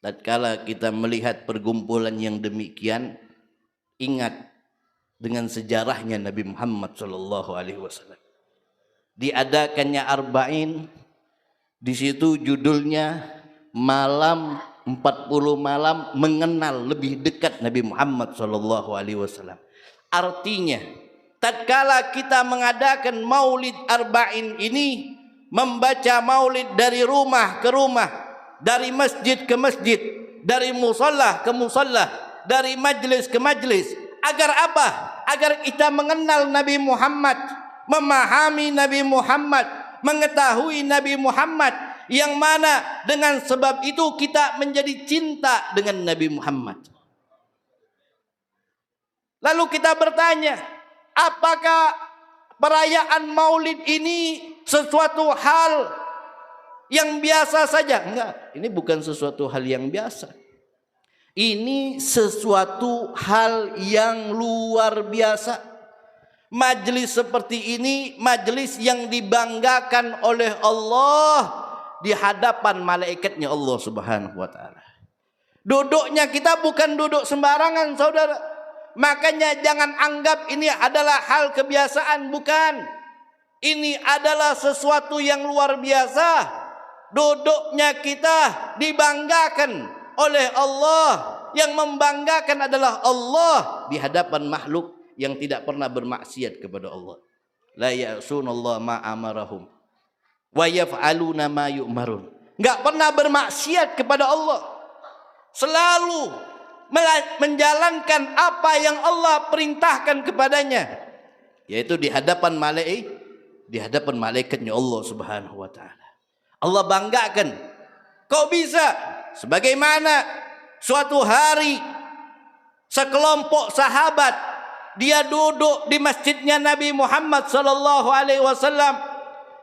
tatkala kita melihat pergumpulan yang demikian, ingat dengan sejarahnya Nabi Muhammad SAW. Diadakannya Arba'in, di situ judulnya malam 40 malam mengenal lebih dekat Nabi Muhammad SAW. Artinya, tatkala kita mengadakan Maulid Arba'in ini, membaca Maulid dari rumah ke rumah, dari masjid ke masjid, dari musalla ke musalla, dari majlis ke majlis. Agar apa? Agar kita mengenal Nabi Muhammad, memahami Nabi Muhammad, mengetahui Nabi Muhammad, yang mana dengan sebab itu kita menjadi cinta dengan Nabi Muhammad. Lalu kita bertanya, apakah perayaan Maulid ini sesuatu hal yang biasa saja? Enggak, ini bukan sesuatu hal yang biasa. Ini sesuatu hal yang luar biasa. Majlis seperti ini, majlis yang dibanggakan oleh Allah di hadapan malaikatnya Allah Subhanahu wa ta'ala. Duduknya kita bukan duduk sembarangan, saudara. Makanya jangan anggap ini adalah hal kebiasaan, bukan. Ini adalah sesuatu yang luar biasa. Duduknya kita dibanggakan oleh Allah. Yang membanggakan adalah Allah di hadapan makhluk yang tidak pernah bermaksiat kepada Allah. La ya'sunallah ma amarahum wa yaf'aluna ma yu'marun. Enggak pernah bermaksiat kepada Allah. Selalu menjalankan apa yang Allah perintahkan kepadanya, yaitu di hadapan malaikatnya Allah Subhanahu wa taala. Allah banggakan. Kok bisa? Sebagaimana suatu hari sekelompok sahabat dia duduk di masjidnya Nabi Muhammad sallallahu alaihi wasallam.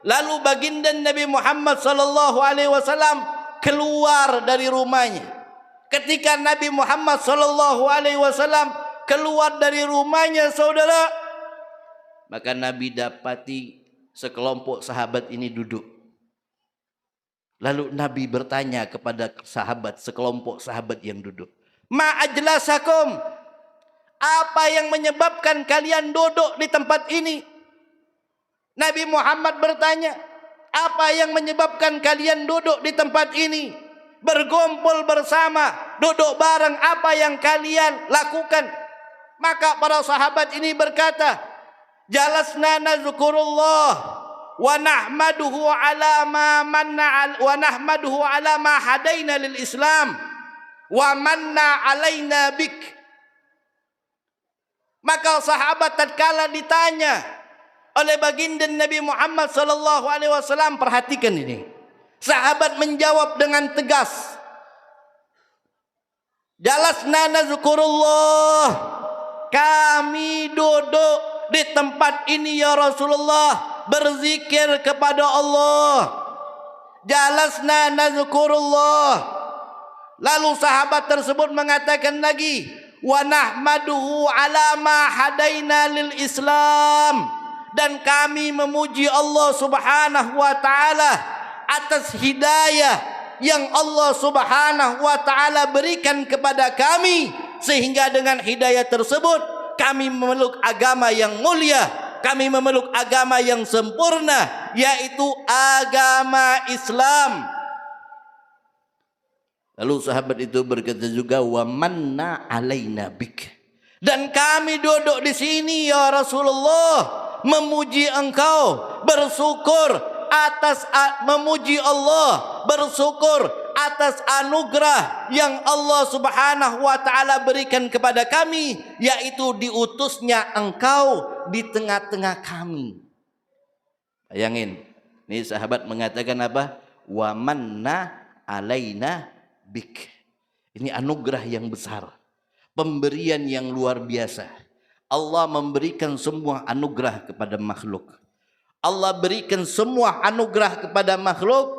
Lalu baginda Nabi Muhammad sallallahu alaihi wasallam keluar dari rumahnya. Ketika Nabi Muhammad sallallahu alaihi wasallam keluar dari rumahnya, saudara, maka Nabi dapati sekelompok sahabat ini duduk. Lalu Nabi bertanya kepada sekelompok sahabat yang duduk, "Ma ajlasakum?" Apa yang menyebabkan kalian duduk di tempat ini? Nabi Muhammad bertanya, apa yang menyebabkan kalian duduk di tempat ini? Berkumpul bersama, duduk bareng, apa yang kalian lakukan? Maka para sahabat ini berkata, jalasna nazkurullah wa nahmaduhu ala ma manna wa nahmaduhu ala ma hadaina lil Islam wa manna alaina bik. Maka sahabat tatkala ditanya oleh baginda Nabi Muhammad sallallahu alaihi wasallam, perhatikan ini. Sahabat menjawab dengan tegas, jalasna nazkurullah, kami duduk di tempat ini ya Rasulullah berzikir kepada Allah. Jalasna nazkurullah. Lalu sahabat tersebut mengatakan lagi, wa nahmaduhu ala ma hadaina lil Islam, dan kami memuji Allah Subhanahu wa taala atas hidayah yang Allah Subhanahu wa taala berikan kepada kami, sehingga dengan hidayah tersebut kami memeluk agama yang mulia, kami memeluk agama yang sempurna, yaitu agama Islam. Lalu sahabat itu berkata juga, wa manna alaina bik, dan kami duduk di sini ya Rasulullah memuji engkau, bersyukur atas memuji Allah, bersyukur atas anugerah yang Allah Subhanahu wa taala berikan kepada kami, yaitu diutusnya engkau di tengah-tengah kami. Bayangin, ini sahabat mengatakan apa? Wa manna alaina bik. Ini anugerah yang besar, pemberian yang luar biasa. Allah memberikan semua anugerah kepada makhluk. Allah berikan semua anugerah kepada makhluk.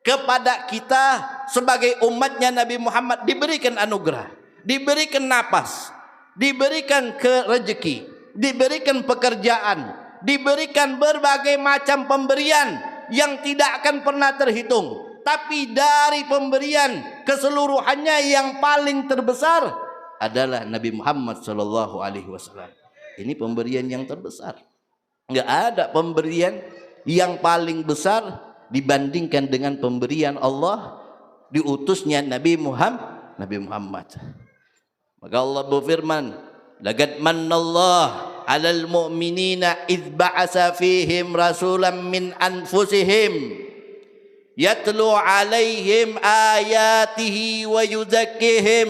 Kepada kita sebagai umatnya Nabi Muhammad diberikan anugerah, diberikan napas, diberikan rezeki, diberikan pekerjaan, diberikan berbagai macam pemberian yang tidak akan pernah terhitung. Tapi dari pemberian keseluruhannya yang paling terbesar adalah Nabi Muhammad sallallahu alaihi wasallam. Ini pemberian yang terbesar. Enggak ada pemberian yang paling besar dibandingkan dengan pemberian Allah diutusnya Nabi Muhammad. Maka Allah berfirman, laqad mannallahu 'alal mu'minina idz ba'atsa fihim rasulan min anfusihim yatlu 'alaihim ayatihi wa yuzakkihim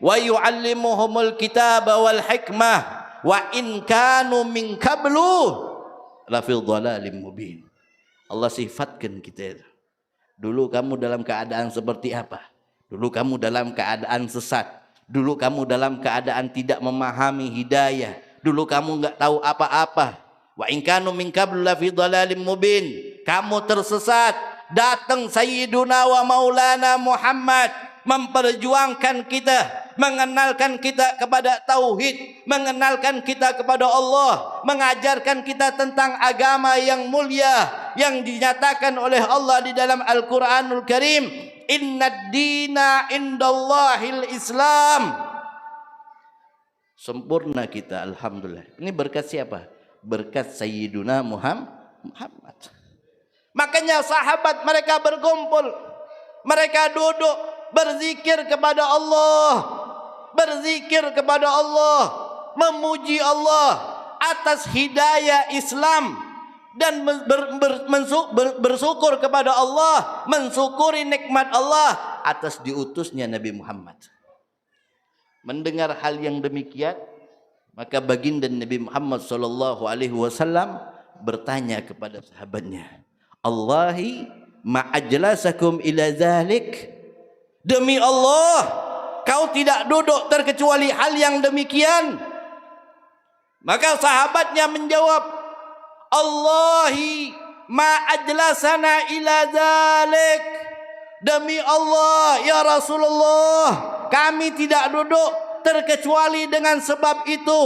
wa yu'allimuhumul kitaba wal hikmah wa in kanu min qablu la fi dhalalim mubin. Allah sifatkan kita. Dulu kamu dalam keadaan seperti apa? Dulu kamu dalam keadaan sesat. Dulu kamu dalam keadaan tidak memahami hidayah. Dulu kamu enggak tahu apa-apa. Wa in kanu min qablu la fi dhalalim mubin. Kamu tersesat. Datang Sayyiduna wa Maulana Muhammad memperjuangkan kita, mengenalkan kita kepada tauhid, mengenalkan kita kepada Allah, mengajarkan kita tentang agama yang mulia yang dinyatakan oleh Allah di dalam Al-Qur'anul Karim. Innad dina indallahil Islam. Sempurna kita, alhamdulillah. Ini berkat siapa? Berkat Sayyiduna Muhammad. Makanya sahabat mereka berkumpul, mereka duduk berzikir kepada Allah, berzikir kepada Allah, memuji Allah atas hidayah Islam dan bersyukur kepada Allah, mensyukuri nikmat Allah atas diutusnya Nabi Muhammad. Mendengar hal yang demikian, maka baginda Nabi Muhammad sallallahu alaihi wasallam bertanya kepada sahabatnya, Allahi ma'ajlasakum ila zalik. Demi Allah, kau tidak duduk terkecuali hal yang demikian. Maka sahabatnya menjawab, Allahi ma'ajlasana ila zalik. Demi Allah ya Rasulullah, kami tidak duduk terkecuali dengan sebab itu.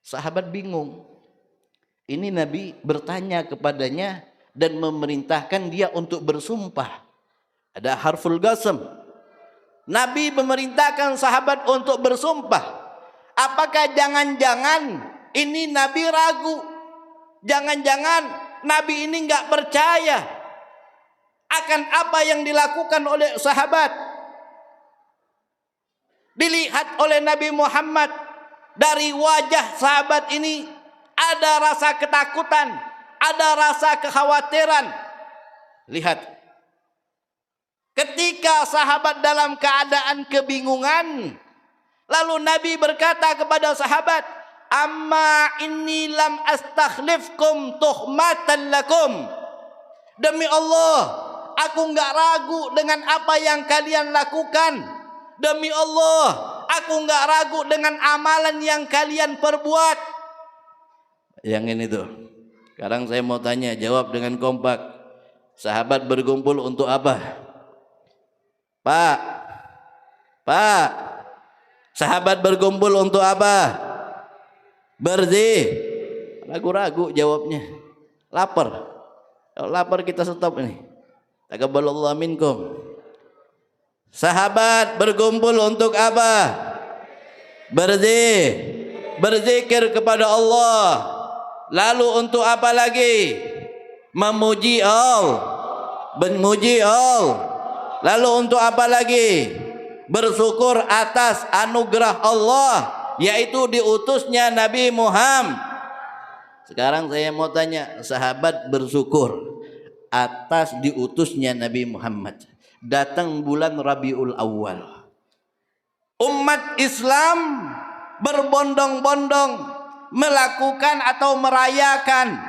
Sahabat bingung. Ini Nabi bertanya kepadanya dan memerintahkan dia untuk bersumpah. Ada harful qasam. Nabi memerintahkan sahabat untuk bersumpah. Apakah jangan-jangan ini Nabi ragu? Jangan-jangan Nabi ini enggak percaya akan apa yang dilakukan oleh sahabat. Dilihat oleh Nabi Muhammad, dari wajah sahabat ini ada rasa ketakutan, ada rasa kekhawatiran. Lihat, ketika sahabat dalam keadaan kebingungan, lalu Nabi berkata kepada sahabat, amma inni lam astakhlifkum tuhmatan lakum. Demi Allah, aku enggak ragu dengan apa yang kalian lakukan. Demi Allah, aku enggak ragu dengan amalan yang kalian perbuat. Yang ini tuh. Sekarang saya mau tanya, jawab dengan kompak. Sahabat berkumpul untuk apa? Pak, sahabat berkumpul untuk apa? Ragu-ragu jawabnya. Lapar. Kalau lapar kita stop ini. Taqabbalallahu minkum. Sahabat berkumpul untuk apa? Berzikir kepada Allah. Lalu untuk apa lagi? Memuji Allah. Lalu untuk apa lagi? Bersyukur atas anugerah Allah, yaitu diutusnya Nabi Muhammad. Sekarang saya mau tanya, sahabat bersyukur atas diutusnya Nabi Muhammad. Datang bulan Rabiul Awal, umat Islam berbondong-bondong melakukan atau merayakan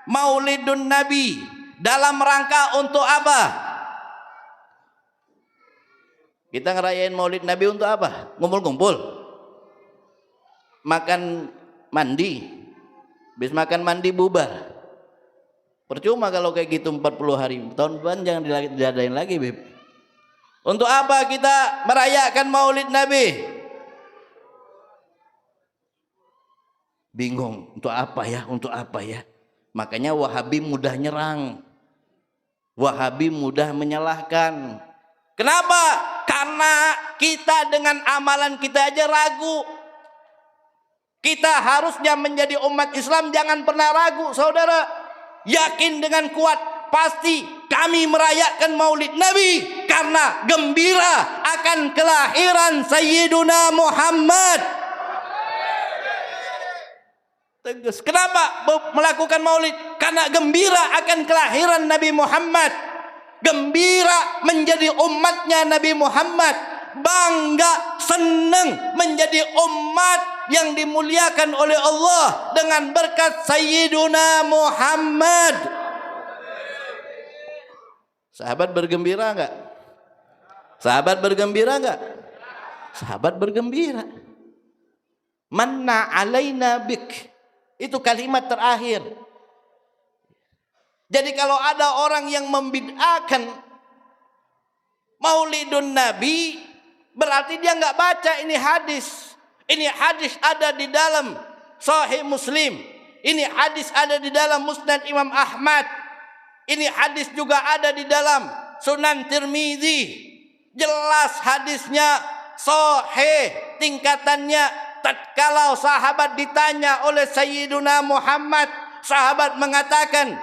Maulidun Nabi dalam rangka untuk apa? Kita ngerayain Maulid Nabi untuk apa? Ngumpul-ngumpul, makan mandi, habis makan mandi bubar. Percuma kalau kayak gitu 40 hari. Tahun depan jangan diadain lagi, Beb. Untuk apa kita merayakan Maulid Nabi? Bingung, untuk apa ya? Makanya Wahabi mudah nyerang. Wahabi mudah menyalahkan. Kenapa? Karena kita dengan amalan kita aja ragu. Kita harusnya menjadi umat Islam jangan pernah ragu, saudara. Yakin dengan kuat, pasti kami merayakan Maulid Nabi karena gembira akan kelahiran Sayyiduna Muhammad. Tegas. Kenapa melakukan maulid? Karena gembira akan kelahiran Nabi Muhammad. Gembira menjadi umatnya Nabi Muhammad. Bangga, senang menjadi umat yang dimuliakan oleh Allah dengan berkat Sayyiduna Muhammad. Sahabat bergembira enggak? Sahabat bergembira enggak? Sahabat bergembira. Manna alaina bik. Itu kalimat terakhir. Jadi kalau ada orang yang membid'ahkan Maulidun Nabi, berarti dia nggak baca ini hadis. Ini hadis ada di dalam Sahih Muslim. Ini hadis ada di dalam Musnad Imam Ahmad. Ini hadis juga ada di dalam Sunan Tirmizi. Jelas hadisnya sahih tingkatannya. Tatkala sahabat ditanya oleh Sayyiduna Muhammad, sahabat mengatakan,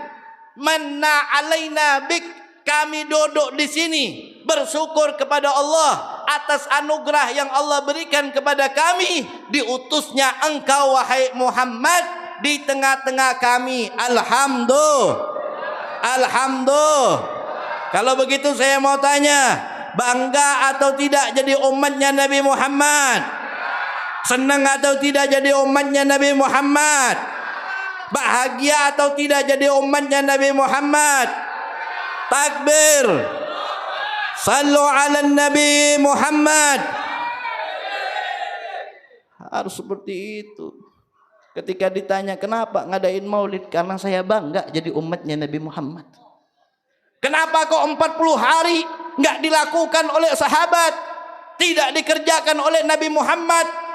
"Manna alaina bik." Kami duduk di sini bersyukur kepada Allah atas anugerah yang Allah berikan kepada kami. Diutusnya engkau wahai Muhammad di tengah-tengah kami. Alhamdulillah. Kalau begitu saya mau tanya, bangga atau tidak jadi umatnya Nabi Muhammad? Senang atau tidak jadi umatnya Nabi Muhammad? Bahagia atau tidak jadi umatnya Nabi Muhammad? Takbir. Sallu ala Nabi Muhammad. Harus seperti itu. Ketika ditanya kenapa ngadain maulid, karena saya bangga jadi umatnya Nabi Muhammad. Kenapa kok 40 hari nggak dilakukan oleh sahabat, tidak dikerjakan oleh Nabi Muhammad?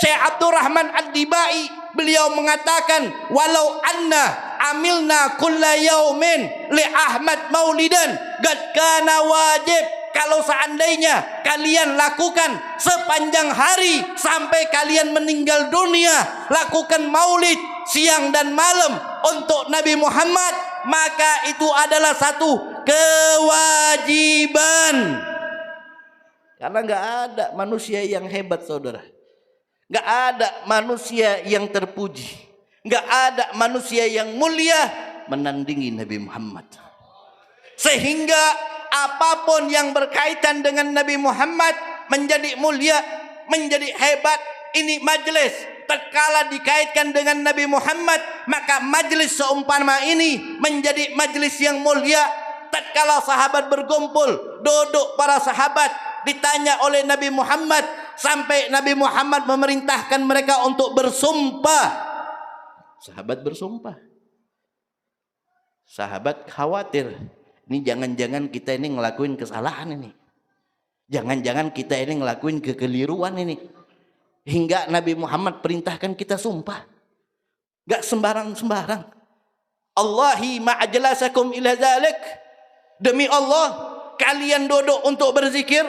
Syekh Abdurrahman Ad-Dibai beliau mengatakan, walau anna amilna kulla yaumin li Ahmad maulidan qad kana wajib. Kalau seandainya kalian lakukan sepanjang hari sampai kalian meninggal dunia, lakukan maulid siang dan malam untuk Nabi Muhammad, maka itu adalah satu kewajiban. Karena nggak ada manusia yang hebat, saudara. Nggak ada manusia yang terpuji, nggak ada manusia yang mulia menandingi Nabi Muhammad. Sehingga apapun yang berkaitan dengan Nabi Muhammad menjadi mulia, menjadi hebat. Ini majelis tatkala dikaitkan dengan Nabi Muhammad, maka majelis seumpama ini menjadi majelis yang mulia. Tatkala sahabat berkumpul, duduk para sahabat, ditanya oleh Nabi Muhammad, sampai Nabi Muhammad memerintahkan mereka untuk bersumpah. Sahabat bersumpah. Sahabat khawatir, ini jangan-jangan kita ini ngelakuin kesalahan ini. Jangan-jangan kita ini ngelakuin kekeliruan ini. Hingga Nabi Muhammad perintahkan kita sumpah. Gak sembarang-sembarang. Allahi ma'ajlasakum ila dzalik. Demi Allah, kalian duduk untuk berzikir,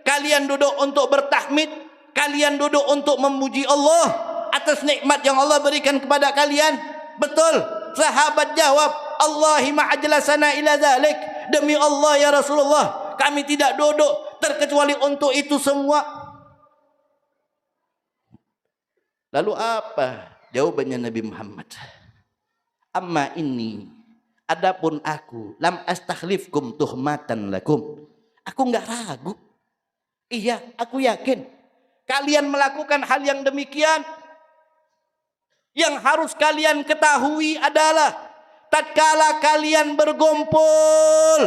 kalian duduk untuk bertahmid, kalian duduk untuk memuji Allah atas nikmat yang Allah berikan kepada kalian. Betul. Sahabat jawab, Allahi ma'ajlasana ila dzalik. Demi Allah ya Rasulullah, kami tidak duduk terkecuali untuk itu semua. Lalu apa jawabannya Nabi Muhammad? Amma inni, adapun aku, lam astakhlifkum tuhmatan lakum. Aku enggak ragu. Iya, aku yakin kalian melakukan hal yang demikian. Yang harus kalian ketahui adalah tatkala kalian berkumpul,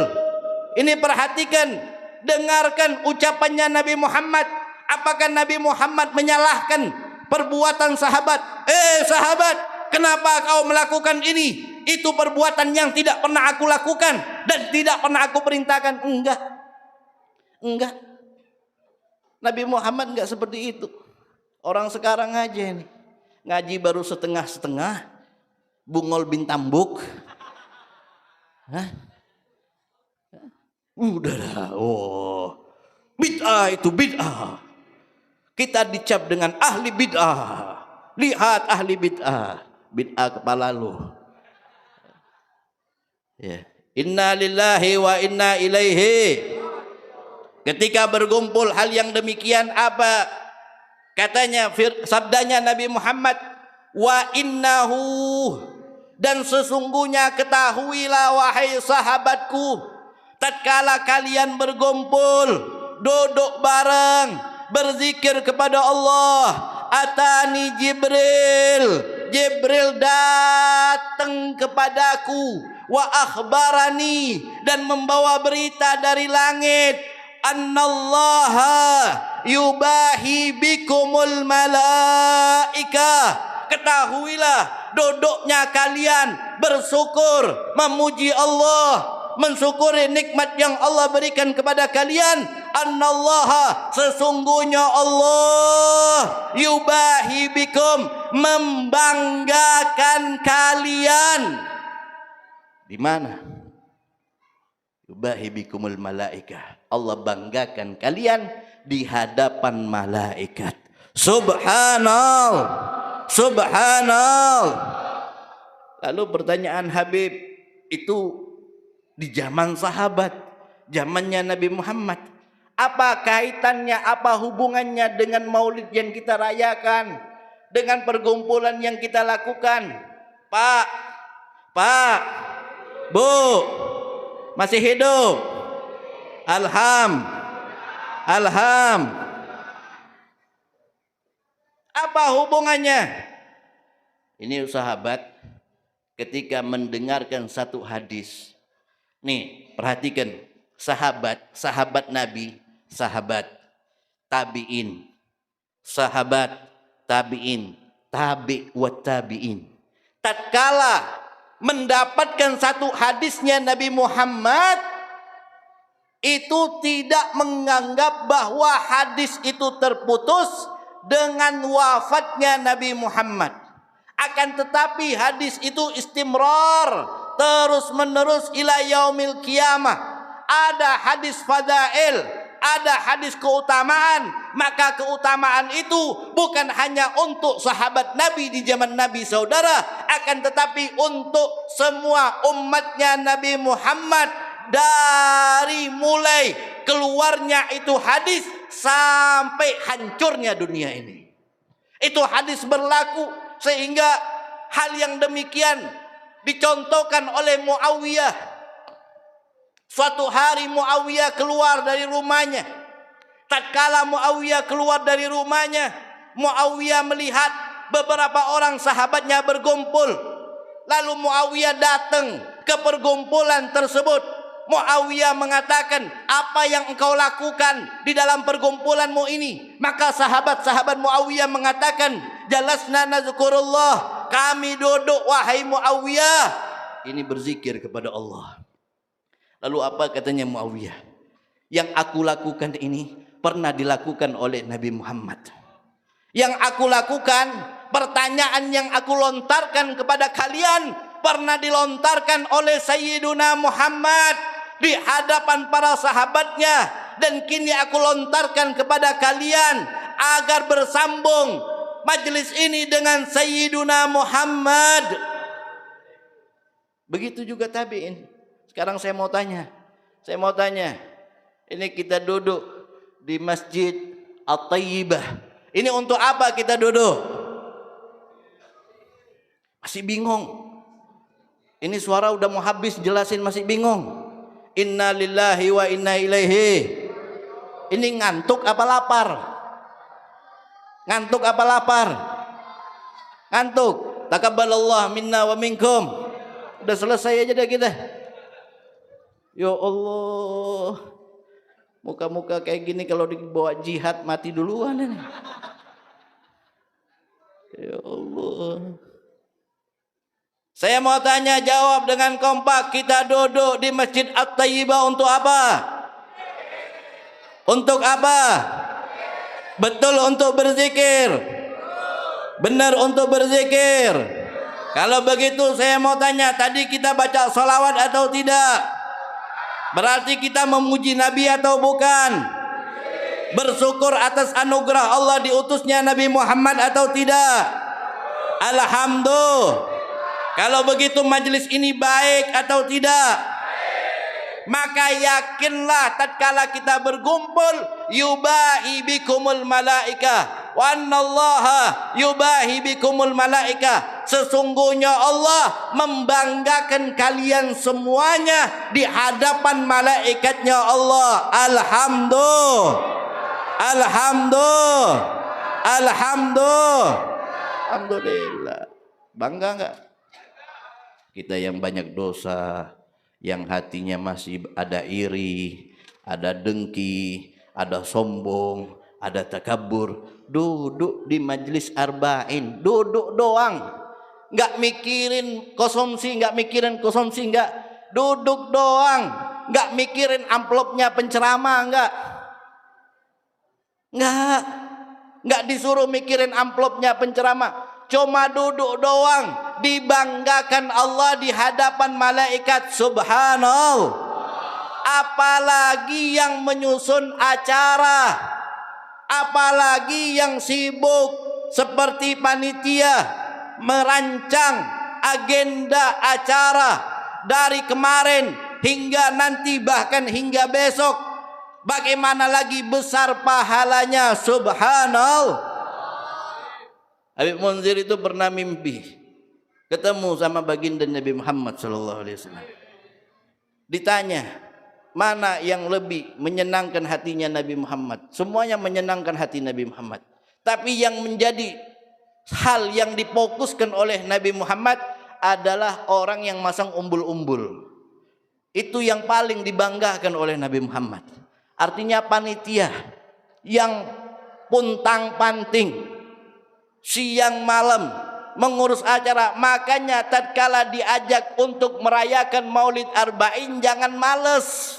ini perhatikan, dengarkan ucapannya Nabi Muhammad. Apakah Nabi Muhammad menyalahkan perbuatan sahabat? Sahabat, kenapa kau melakukan ini? Itu perbuatan yang tidak pernah aku lakukan dan tidak pernah aku perintahkan. Enggak. Nabi Muhammad enggak seperti itu. Orang sekarang aja ini ngaji baru setengah-setengah, bungol bin tambuk. Udahlah, oh. Bid'ah itu bid'ah. Kita dicap dengan ahli bid'ah. Lihat ahli bid'ah. Bid'ah kepala lu. Ya. Inna lillahi wa inna ilaihi. Ketika berkumpul hal yang demikian, apa katanya, sabdanya Nabi Muhammad, wa innahu, dan sesungguhnya ketahuilah wahai sahabatku, tatkala kalian berkumpul, duduk bareng, berzikir kepada Allah, atani Jibril datang kepadaku, wa akhbarani, dan membawa berita dari langit, annallaha yubahi bikumul malaikah. Ketahuilah duduknya kalian bersyukur, memuji Allah, mensyukuri nikmat yang Allah berikan kepada kalian. Annallaha, sesungguhnya Allah, yubahi bikum, membanggakan kalian. Di mana? Yubahi bikumul malaikah. Allah banggakan kalian di hadapan malaikat. Subhanallah. Lalu pertanyaan Habib, itu di zaman sahabat, zamannya Nabi Muhammad, apa kaitannya, apa hubungannya dengan maulid yang kita rayakan, dengan perkumpulan yang kita lakukan? Pak, Bu, masih hidup? Alham. Apa hubungannya? Ini sahabat ketika mendengarkan satu hadis. Nih, perhatikan, sahabat Nabi, sahabat tabi'in, tabi' wa tabi'in. Tatkala mendapatkan satu hadisnya Nabi Muhammad, itu tidak menganggap bahwa hadis itu terputus dengan wafatnya Nabi Muhammad. Akan tetapi hadis itu istimrar, terus menerus ila yaumil qiyamah. Ada hadis fadail, ada hadis keutamaan, maka keutamaan itu bukan hanya untuk sahabat Nabi di zaman Nabi saudara, akan tetapi untuk semua umatnya Nabi Muhammad, dari mulai keluarnya itu hadis sampai hancurnya dunia ini. Itu hadis berlaku, sehingga hal yang demikian dicontohkan oleh Muawiyah. Suatu hari Muawiyah keluar dari rumahnya. Tatkala Muawiyah keluar dari rumahnya, Muawiyah melihat beberapa orang sahabatnya berkumpul. Lalu Muawiyah datang ke perkumpulan tersebut. Muawiyah mengatakan, apa yang engkau lakukan di dalam perkumpulanmu ini? Maka sahabat-sahabat Muawiyah mengatakan, jalasna nazkurullah, kami duduk wahai Muawiyah, ini berzikir kepada Allah. Lalu apa katanya Muawiyah? Yang aku lakukan ini pernah dilakukan oleh Nabi Muhammad. Yang aku lakukan, pertanyaan yang aku lontarkan kepada kalian, pernah dilontarkan oleh Sayyiduna Muhammad di hadapan para sahabatnya, dan kini aku lontarkan kepada kalian agar bersambung majelis ini dengan Sayyiduna Muhammad. Begitu juga tabi'in. Sekarang saya mau tanya, ini kita duduk di Masjid At-Tayyibah, ini untuk apa kita duduk? Masih bingung? Ini suara udah mau habis jelasin masih bingung. Inna lillahi wa inna ilaihi. Ini ngantuk apa lapar? Ngantuk apa lapar? Ngantuk. Takabbalallah minna wa minkum. Udah selesai aja dah kita. Ya Allah, muka-muka kayak gini kalau dibawa jihad mati duluan ini. Ya Allah. Saya mau tanya, jawab dengan kompak. Kita duduk di Masjid At-Tayyibah untuk apa? Untuk apa? Betul, untuk berzikir. Benar, untuk berzikir. Kalau begitu saya mau tanya, tadi kita baca salawat atau tidak? Berarti kita memuji Nabi atau bukan? Bersyukur atas anugerah Allah diutusnya Nabi Muhammad atau tidak? Alhamdulillah. Kalau begitu majelis ini baik atau tidak? Maka yakinlah tatkala kita berkumpul, yubahi bikumul malaika wa annallaha yubahi bikumul malaika. Sesungguhnya Allah membanggakan kalian semuanya di hadapan malaikatnya Allah. Alhamdulillah. Alhamdulillah. Alhamdulillah. Alhamdulillah. Bangga enggak? Kita yang banyak dosa, yang hatinya masih ada iri, ada dengki, ada sombong, ada takabur, duduk di majelis arba'in, duduk doang, nggak mikirin konsumsi, nggak duduk doang, nggak mikirin amplopnya penceramah, nggak disuruh mikirin amplopnya penceramah, cuma duduk doang, dibanggakan Allah di hadapan malaikat. Subhanallah. Apalagi yang menyusun acara, apalagi yang sibuk seperti panitia merancang agenda acara dari kemarin hingga nanti, bahkan hingga besok. Bagaimana lagi besar pahalanya. Subhanallah. Habib Munzir itu pernah mimpi ketemu sama baginda Nabi Muhammad sallallahu alaihi wasallam. Ditanya, mana yang lebih menyenangkan hatinya Nabi Muhammad? Semuanya menyenangkan hati Nabi Muhammad. Tapi yang menjadi hal yang difokuskan oleh Nabi Muhammad adalah orang yang masang umbul-umbul. Itu yang paling dibanggakan oleh Nabi Muhammad. Artinya panitia yang puntang-panting siang malam mengurus acara. Makanya tatkala diajak untuk merayakan Maulid Arba'in, jangan males.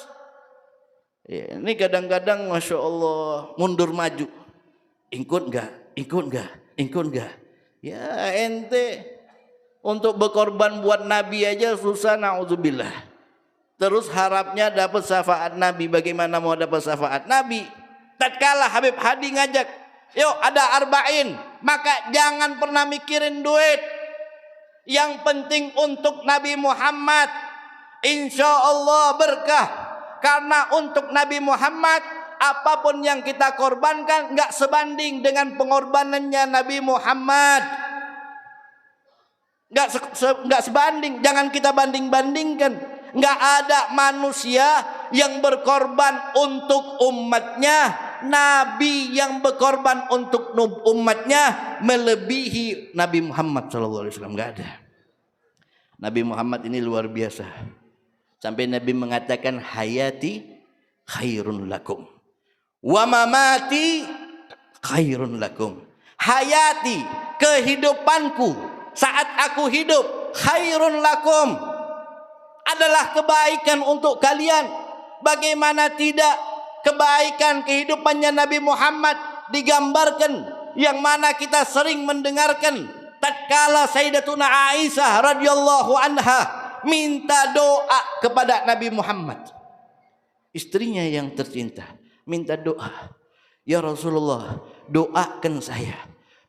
Ya, ini kadang-kadang Masya Allah mundur maju. Ikut enggak? Ya ente untuk berkorban buat Nabi aja susah, na'udzubillah. Terus harapnya dapat syafaat Nabi. Bagaimana mau dapat syafaat Nabi? Tatkala Habib Hadi ngajak, yuk ada arba'in, maka jangan pernah mikirin duit. Yang penting untuk Nabi Muhammad, insya Allah berkah. Karena untuk Nabi Muhammad, apapun yang kita korbankan nggak sebanding dengan pengorbanannya Nabi Muhammad. Nggak sebanding, jangan kita banding-bandingkan. Nggak ada manusia yang berkorban untuk umatnya, Nabi yang berkorban untuk umatnya melebihi Nabi Muhammad SAW. Nggak ada. Nabi Muhammad ini luar biasa. Sampai Nabi mengatakan, hayati khairun lakum wa mamati khairun lakum. Hayati, kehidupanku saat aku hidup, khairun lakum, adalah kebaikan untuk kalian. Bagaimana tidak, kebaikan kehidupannya Nabi Muhammad digambarkan, yang mana kita sering mendengarkan tatkala Sayyidatuna Aisyah radhiyallahu anha minta doa kepada Nabi Muhammad, istrinya yang tercinta, minta doa, ya Rasulullah doakan saya.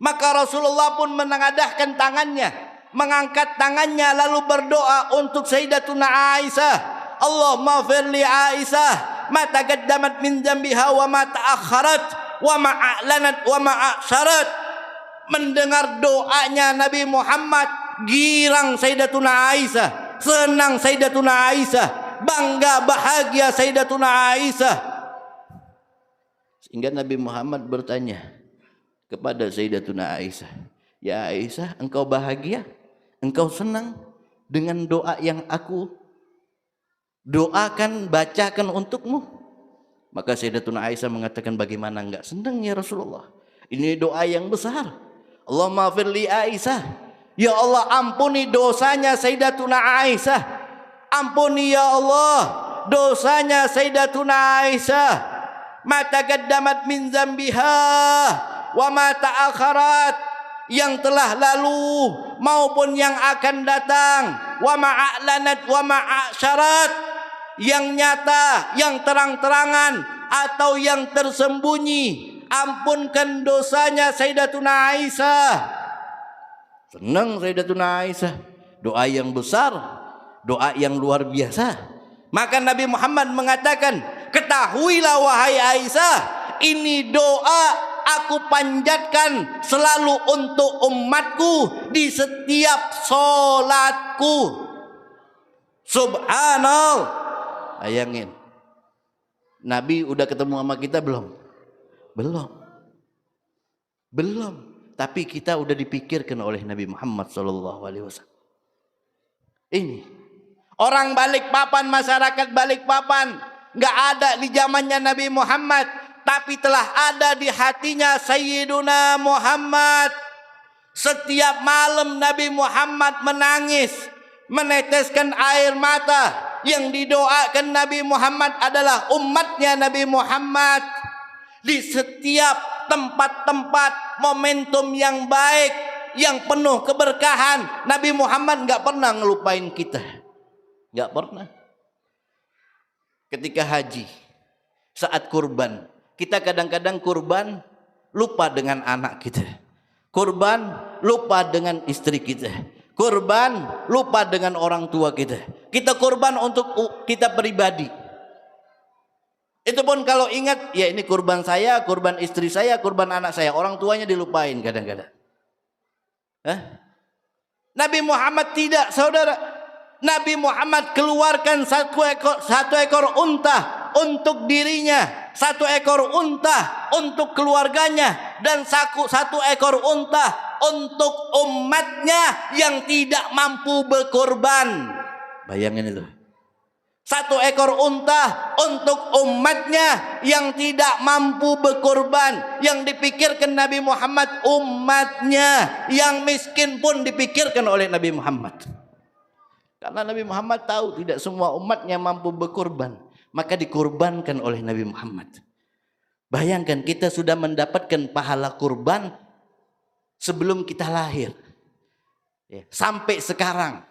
Maka Rasulullah pun menengadahkan tangannya, mengangkat tangannya lalu berdoa untuk Sayyidatuna Aisyah. Allahumma firli Aisyah ma taqaddamat min dzambiha wa ma ta'akhkharat wa ma a'lanat wa ma a'sharat. Mendengar doanya Nabi Muhammad, girang Sayyidatuna Aisyah, senang Sayyidatuna Aisyah, bangga bahagia Sayyidatuna Aisyah. Sehingga Nabi Muhammad bertanya kepada Sayyidatuna Aisyah, ya Aisyah, engkau bahagia? Engkau senang dengan doa yang aku doakan, bacakan untukmu? Maka Sayyidatuna Aisyah mengatakan, bagaimana enggak senang ya Rasulullah? Ini doa yang besar. Allahumma firli Aisyah, ya Allah ampuni dosanya Sayyidatuna Aisyah. Ampuni ya Allah dosanya Sayyidatuna Aisyah. Ma taqaddamat min dzambiha wa ma ta'akharat, yang telah lalu maupun yang akan datang, wa ma'alanat wa ma'asyarat, yang nyata, yang terang-terangan atau yang tersembunyi. Ampunkan dosanya Sayyidatuna Aisyah. Senang Sayyidatuna Aisyah. Doa yang besar, doa yang luar biasa. Maka Nabi Muhammad mengatakan, ketahuilah wahai Aisyah, ini doa aku panjatkan selalu untuk umatku di setiap solatku. Subhanallah. Bayangin, Nabi udah ketemu sama kita belum? Belum. Tapi kita udah dipikirkan oleh Nabi Muhammad SAW. Ini orang Balikpapan, masyarakat Balikpapan nggak ada di zamannya Nabi Muhammad, tapi telah ada di hatinya Sayyiduna Muhammad. Setiap malam Nabi Muhammad menangis, meneteskan air mata. Yang didoakan Nabi Muhammad adalah umatnya Nabi Muhammad. Di setiap tempat-tempat momentum yang baik, yang penuh keberkahan, Nabi Muhammad nggak pernah ngelupain kita. Nggak pernah. Ketika haji, saat kurban, kita kadang-kadang kurban lupa dengan anak kita, kurban lupa dengan istri kita, kurban lupa dengan orang tua kita. Kita kurban untuk kita pribadi. Itu pun kalau ingat, ya ini kurban saya, kurban istri saya, kurban anak saya. Orang tuanya dilupain kadang-kadang. Nabi Muhammad tidak, saudara. Nabi Muhammad keluarkan satu ekor unta untuk dirinya, satu ekor unta untuk keluarganya, dan satu ekor unta untuk umatnya yang tidak mampu berkorban. Bayangin itu. Satu ekor unta untuk umatnya yang tidak mampu berkorban. Yang dipikirkan Nabi Muhammad umatnya. Yang miskin pun dipikirkan oleh Nabi Muhammad. Karena Nabi Muhammad tahu tidak semua umatnya mampu berkorban. Maka dikorbankan oleh Nabi Muhammad. Bayangkan kita sudah mendapatkan pahala kurban sebelum kita lahir. Sampai sekarang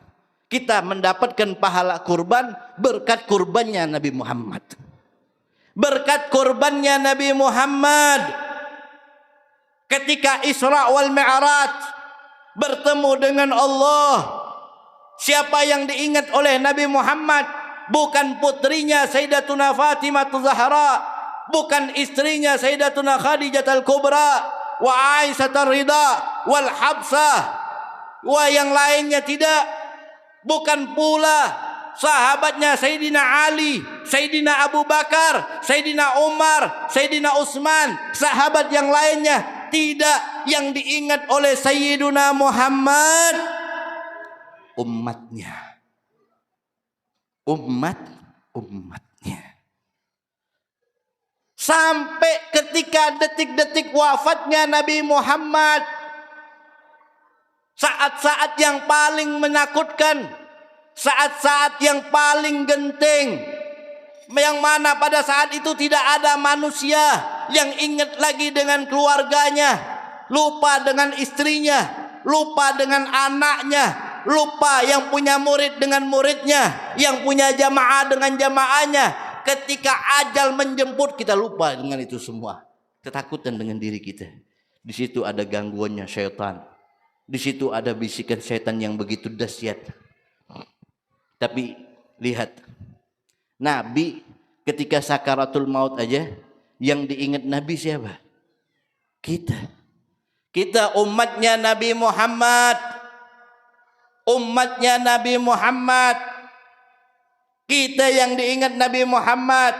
kita mendapatkan pahala kurban berkat kurbannya Nabi Muhammad. Berkat kurbannya Nabi Muhammad. Ketika Isra wal Mi'raj bertemu dengan Allah, siapa yang diingat oleh Nabi Muhammad? Bukan putrinya Sayyidatuna Fatimah Zahra, bukan istrinya Sayyidatuna Khadijah Al-Kubra, wa Aisyah Ar-Ridha, wal Habsah, wa yang lainnya, tidak. Bukan pula sahabatnya Sayyidina Ali, Sayyidina Abu Bakar, Sayyidina Umar, Sayyidina Utsman, sahabat yang lainnya. Tidak, yang diingat oleh Sayyiduna Muhammad umatnya. Umatnya. Sampai ketika detik-detik wafatnya Nabi Muhammad, saat-saat yang paling menakutkan, saat-saat yang paling genting, yang mana pada saat itu tidak ada manusia yang ingat lagi dengan keluarganya, lupa dengan istrinya, lupa dengan anaknya, lupa yang punya murid dengan muridnya, yang punya jamaah dengan jamaahnya. Ketika ajal menjemput, kita lupa dengan itu semua. Ketakutan dengan diri kita. Di situ ada gangguannya syaitan. Di situ ada bisikan setan yang begitu dahsyat. Tapi lihat, Nabi ketika sakaratul maut aja, yang diingat Nabi siapa? Kita umatnya Nabi Muhammad. Umatnya Nabi Muhammad. Kita yang diingat Nabi Muhammad.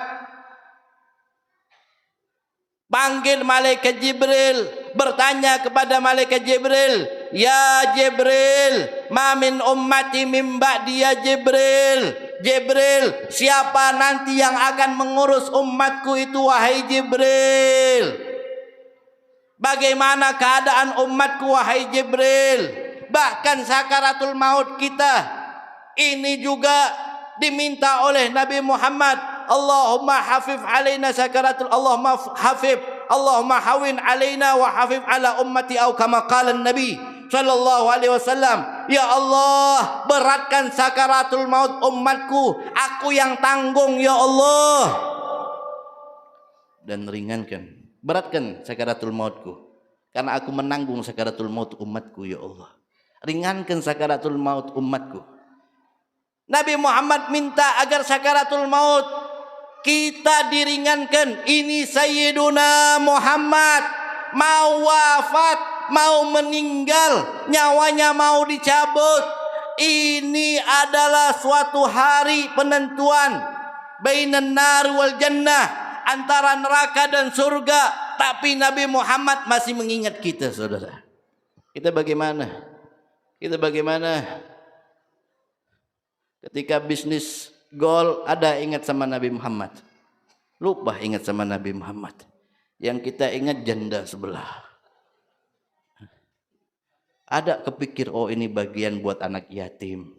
Panggil malaikat Jibril, bertanya kepada malaikat Jibril, ya Jibril, ma min ummati min ba'di ya Jibril. Jibril, siapa nanti yang akan mengurus umatku itu wahai Jibril? Bagaimana keadaan umatku wahai Jibril? Bahkan sakaratul maut kita ini juga diminta oleh Nabi Muhammad, Allahumma hafif alaina sakaratul, Allahumma hafif, Allahumma hawin alaina wa hafif ala ummati, atau kama qala Nabi sallallahu alaihi wasallam, "Ya Allah, beratkan sakaratul maut umatku, aku yang tanggung ya Allah." Dan ringankan, beratkan sakaratul mautku, karena aku menanggung sakaratul maut umatku ya Allah. Ringankan sakaratul maut umatku. Nabi Muhammad minta agar sakaratul maut kita diringankan. Ini Sayyiduna Muhammad mau wafat, mau meninggal, nyawanya mau dicabut. Ini adalah suatu hari penentuan bainan nar wal jannah, antara neraka dan surga. Tapi Nabi Muhammad masih mengingat kita, saudara. Kita bagaimana? Kita bagaimana? Ketika bisnis gol ada ingat sama Nabi Muhammad, lupa ingat sama Nabi Muhammad. Yang kita ingat janda sebelah. Ada kepikir, oh ini bagian buat anak yatim,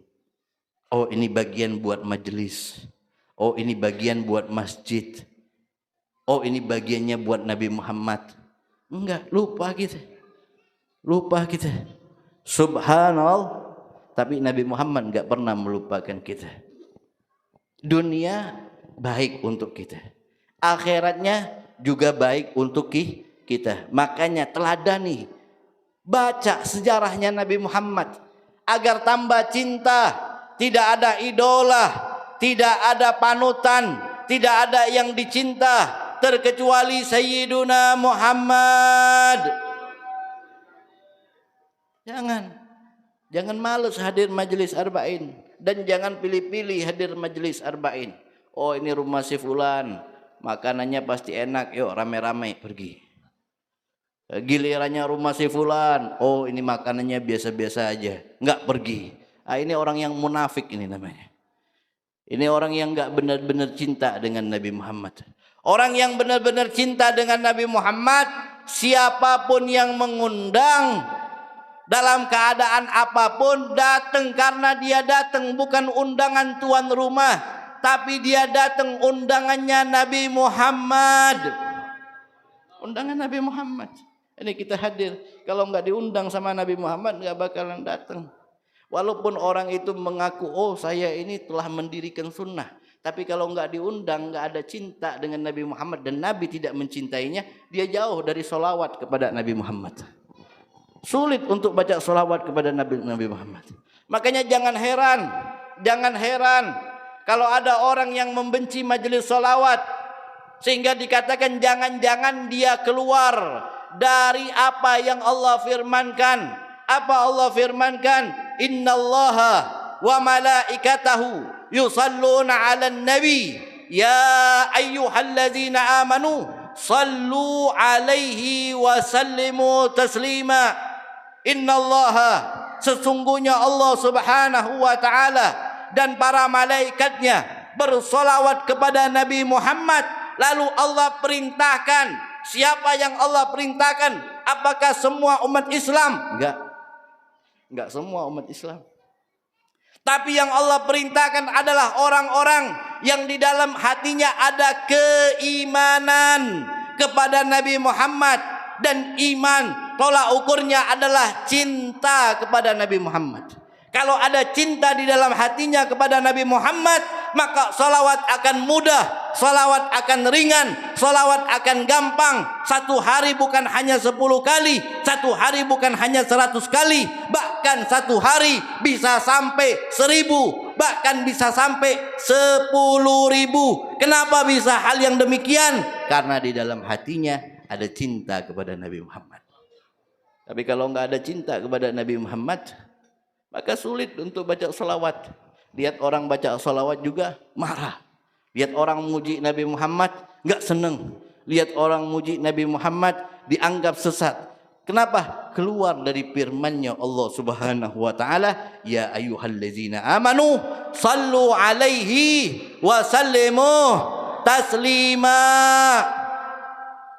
oh ini bagian buat majelis, oh ini bagian buat masjid, oh ini bagiannya buat Nabi Muhammad. Enggak, lupa kita. Lupa kita. Subhanallah. Tapi Nabi Muhammad enggak pernah melupakan kita. Dunia baik untuk kita, akhiratnya juga baik untuk kita. Makanya teladani, baca sejarahnya Nabi Muhammad agar tambah cinta. Tidak ada idola, tidak ada panutan, tidak ada yang dicinta terkecuali Sayyiduna Muhammad. Jangan malas hadir majelis arba'in, dan jangan pilih-pilih hadir majelis arba'in. Oh ini rumah si fulan, makanannya pasti enak, yuk rame-rame pergi. Gilirannya rumah si fulan, oh ini makanannya biasa-biasa aja, enggak pergi. Ini orang yang munafik ini namanya. Ini orang yang enggak benar-benar cinta dengan Nabi Muhammad. Orang yang benar-benar cinta dengan Nabi Muhammad, siapapun yang mengundang dalam keadaan apapun datang, karena dia datang bukan undangan tuan rumah, tapi dia datang undangannya Nabi Muhammad. Undangan Nabi Muhammad. Ini kita hadir. Kalau nggak diundang sama Nabi Muhammad nggak bakalan datang. Walaupun orang itu mengaku, oh saya ini telah mendirikan sunnah, tapi kalau nggak diundang, nggak ada cinta dengan Nabi Muhammad dan Nabi tidak mencintainya, dia jauh dari sholawat kepada Nabi Muhammad. Sulit untuk baca sholawat kepada Nabi Muhammad. Makanya jangan heran kalau ada orang yang membenci majelis sholawat, sehingga dikatakan jangan-jangan dia keluar dari apa yang Allah firmankan. Apa Allah firmankan? Innallaha wa malaikatahu yusalluna 'alan nabi ya ayyuhallazina amanu sallu 'alaihi wa sallimu taslima. Innallaha, sesungguhnya Allah Subhanahu wa taala dan para malaikatnya bersolawat kepada Nabi Muhammad. Lalu Allah perintahkan, siapa yang Allah perintahkan? Apakah semua umat Islam? Enggak semua umat Islam. Tapi yang Allah perintahkan adalah orang-orang yang di dalam hatinya ada keimanan kepada Nabi Muhammad, dan iman tolak ukurnya adalah cinta kepada Nabi Muhammad. Kalau ada cinta di dalam hatinya kepada Nabi Muhammad, maka salawat akan mudah, salawat akan ringan, salawat akan gampang. Satu hari bukan hanya 10 kali, satu hari bukan hanya 100 kali, bahkan satu hari bisa sampai 1000, bahkan bisa sampai 10.000. Kenapa bisa hal yang demikian? Karena di dalam hatinya ada cinta kepada Nabi Muhammad. Tapi kalau enggak ada cinta kepada Nabi Muhammad, maka sulit untuk baca salawat. Lihat orang baca salawat juga marah. Lihat orang muji Nabi Muhammad enggak senang. Lihat orang muji Nabi Muhammad dianggap sesat. Kenapa? Keluar dari firman-Nya Allah Subhanahu wa taala, ya ayyuhallazina amanu sallu alaihi wa sallimu taslima.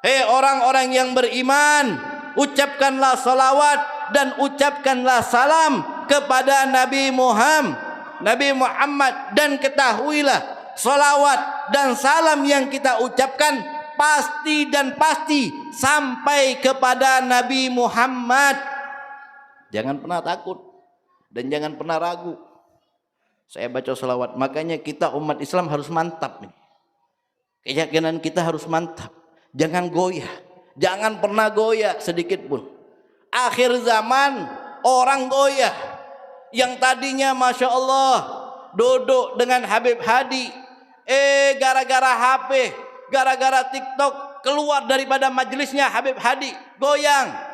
Hei orang-orang yang beriman, ucapkanlah salawat dan ucapkanlah salam kepada Nabi Muhammad, dan ketahuilah salawat dan salam yang kita ucapkan pasti dan pasti sampai kepada Nabi Muhammad. Jangan pernah takut dan jangan pernah ragu. Saya baca salawat, makanya kita umat Islam harus mantap nih. Keyakinan kita harus mantap. Jangan goyah, jangan pernah goyah sedikit pun. Akhir zaman orang goyah. Yang tadinya Masya Allah duduk dengan Habib Hadi, gara-gara HP, gara-gara TikTok keluar daripada majelisnya Habib Hadi, goyang.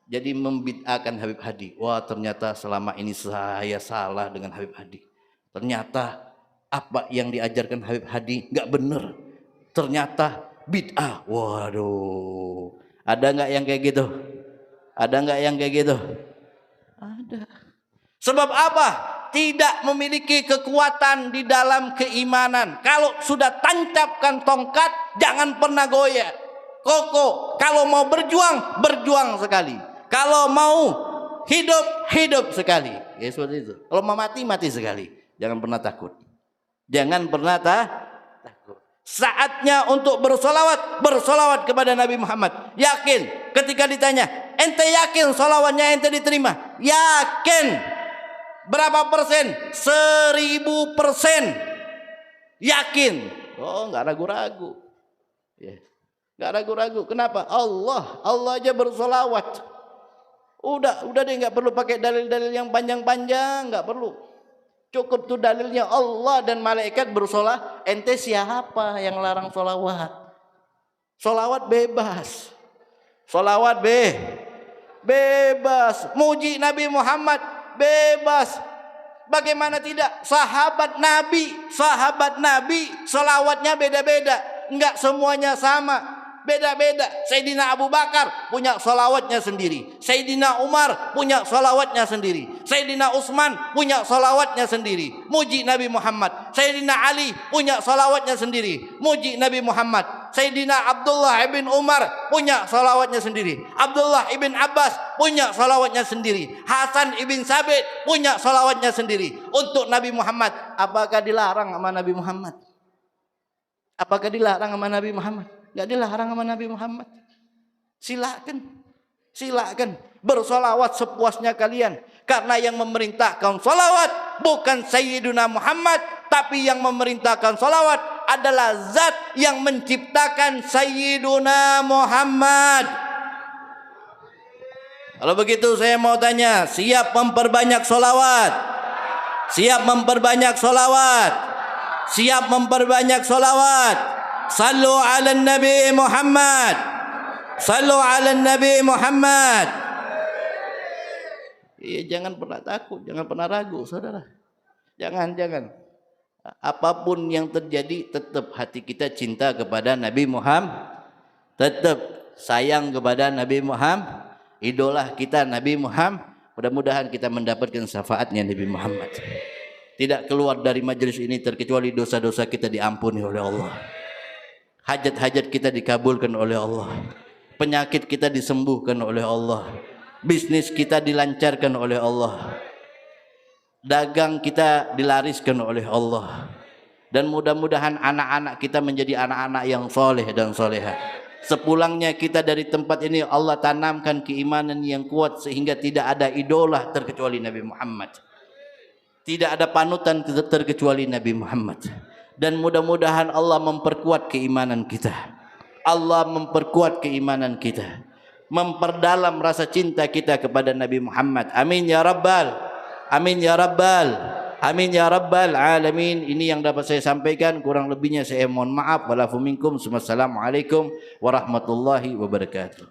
Jadi membid'ahkan Habib Hadi. Wah, ternyata selama ini saya salah dengan Habib Hadi. Ternyata apa yang diajarkan Habib Hadi nggak benar. Ternyata bid'ah. Waduh, ada nggak yang kayak gitu? Ada nggak yang kayak gitu? Ada. Sebab apa? Tidak memiliki kekuatan di dalam keimanan. Kalau sudah tancapkan tongkat, jangan pernah goyah. Kokoh. Kalau mau berjuang, berjuang sekali. Kalau mau hidup, hidup sekali. Ya seperti itu. Kalau mau mati, mati sekali. Jangan pernah takut. Jangan pernah takut. Saatnya untuk bersolawat, bersolawat kepada Nabi Muhammad. Yakin. Ketika ditanya, ente yakin solawatnya ente diterima? Yakin. Berapa persen? 1000%. Yakin. Oh, nggak ragu-ragu. Ya. Nggak ragu-ragu. Kenapa? Allah aja bersolawat. Udah deh, nggak perlu pakai dalil-dalil yang panjang-panjang, nggak perlu. Cukup tuh dalilnya Allah dan malaikat bersolawat. Ente siapa yang larang solawat? Solawat bebas. Solawat bebas. Muji Nabi Muhammad bebas. Bagaimana tidak? Sahabat Nabi solawatnya beda-beda. Enggak semuanya sama. Beda-beda. Sayyidina Abu Bakar punya solawatnya sendiri. Sayyidina Umar punya solawatnya sendiri. Sayyidina Utsman punya solawatnya sendiri. Muji Nabi Muhammad. Sayyidina Ali punya solawatnya sendiri. Muji Nabi Muhammad. Sayyidina Abdullah ibn Umar punya solawatnya sendiri. Abdullah ibn Abbas punya solawatnya sendiri. Hasan ibn Sabit punya solawatnya sendiri. Untuk Nabi Muhammad, apakah dilarang sama Nabi Muhammad? Apakah dilarang sama Nabi Muhammad? Gak dilarang sama Nabi Muhammad. Silakan bersolawat sepuasnya kalian. Karena yang memerintahkan solawat bukan Sayyiduna Muhammad, tapi yang memerintahkan solawat adalah zat yang menciptakan Sayyiduna Muhammad. Kalau begitu saya mau tanya, siap memperbanyak solawat? Siap memperbanyak solawat? Siap memperbanyak solawat? Sallu ala Nabi Muhammad. Sallu ala Nabi Muhammad. Iya, jangan pernah takut, jangan pernah ragu, saudara. Jangan. Apapun yang terjadi, tetap hati kita cinta kepada Nabi Muhammad. Tetap sayang kepada Nabi Muhammad. Idola kita Nabi Muhammad. Mudah-mudahan kita mendapatkan syafaatnya Nabi Muhammad. Tidak keluar dari majelis ini terkecuali dosa-dosa kita diampuni oleh Allah. Hajat-hajat kita dikabulkan oleh Allah. Penyakit kita disembuhkan oleh Allah. Bisnis kita dilancarkan oleh Allah. Dagang kita dilariskan oleh Allah. Dan mudah-mudahan anak-anak kita menjadi anak-anak yang soleh dan soleha. Sepulangnya kita dari tempat ini, Allah tanamkan keimanan yang kuat sehingga tidak ada idola terkecuali Nabi Muhammad. Tidak ada panutan terkecuali Nabi Muhammad. Dan mudah-mudahan Allah memperkuat keimanan kita. Allah memperkuat keimanan kita. Memperdalam rasa cinta kita kepada Nabi Muhammad. Amin ya Rabbal. Amin ya Rabbal. Amin ya Rabbal alamin. Ini yang dapat saya sampaikan. Kurang lebihnya saya mohon maaf. Walafu minkum. Wassalamualaikum warahmatullahi wabarakatuh.